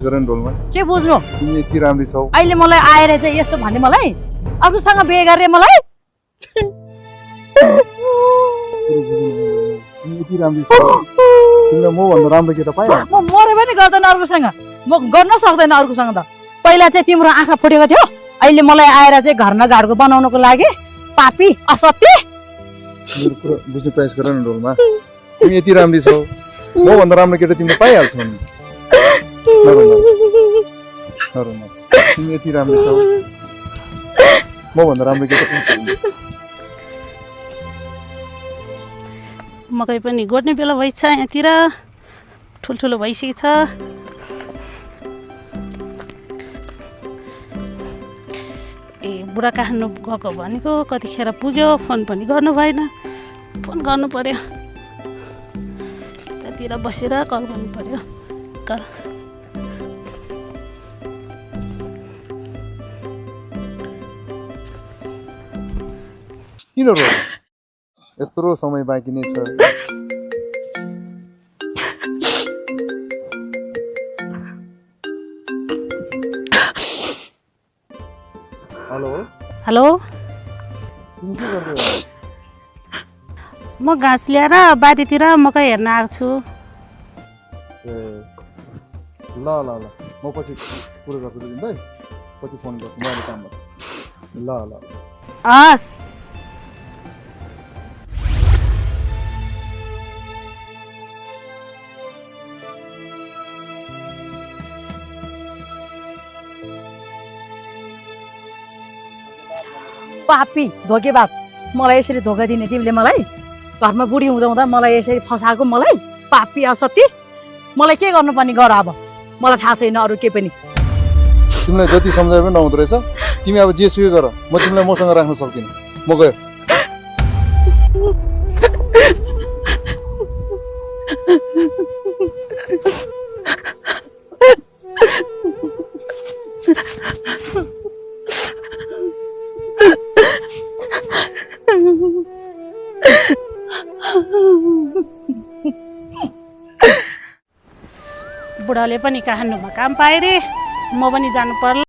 गर नि ढोलमा के बुझ्नु तिमी यति राम्री छौ अहिले मलाई आएर चाहिँ यस्तो भन्ने मलाई अर्कोसँग बिहे गरे मलाई तिमी यति राम्री छौ तिमीलाई म भन्दा राम्रो केटा पाइहाल्छ म मरे पनि गर्दैन अर्कोसँग म गर्न सक्दैन अर्कोसँग त पहिला चाहिँ तिम्रो आँखा फुटेको थियो अहिले मलाई आएर चाहिँ घर न घाडको बनाउनको लागि पापी असत्य मेरो कुरा बुझ्ने प्रयास गर न ढोलमा तिमी यति राम्री छौ म भन्दा राम्रो केटा तिमीले पाइहाल्छौ नि नरोमा तिमी यति राम्रो छौ म भन्दा राम्रो केटा पनि छैन मकै पनि गोड्ने बेला भइछ यहाँतिर ठुल्ठुलो भइसकेको छ ए बुढा काट्नु गएको भनेको कतिखेर पुग्यो फोन पनि गर्नु भएन फोन गर्नु पर्यो त्यतिर बसेर कल गर्नु पर्यो कल किन रो यत्रो समय बाँकी नै छ हेलो हेलो तिमी के गर्दै हो म घाँस ल्याएर बारीतिर मकै हेर्न आएको छु ए ल ल ल म पछि कुरो गर्छु तिमीलाई पछि फोन गर्छु म अहिले काम गर्छु ल ल हस् पापी धोकेबाज मलाई यसरी धोका दिने तिमीले मलाई घरमा बुढी हुँदा हुँदा मलाई यसरी फसाएको मलाई पापी असत्य मलाई के गर्नुपर्ने गर अब मलाई थाहा छैन अरू के पनि तिमीलाई जति सम्झाए पनि नहुँदो रहेछ तिमी अब जे सुकै गर म तिमीलाई मसँग राख्न सक्दिनँ म गयो बुढाले पनि काठमाडौँमा काम पाए रे म पनि जानु पर्ला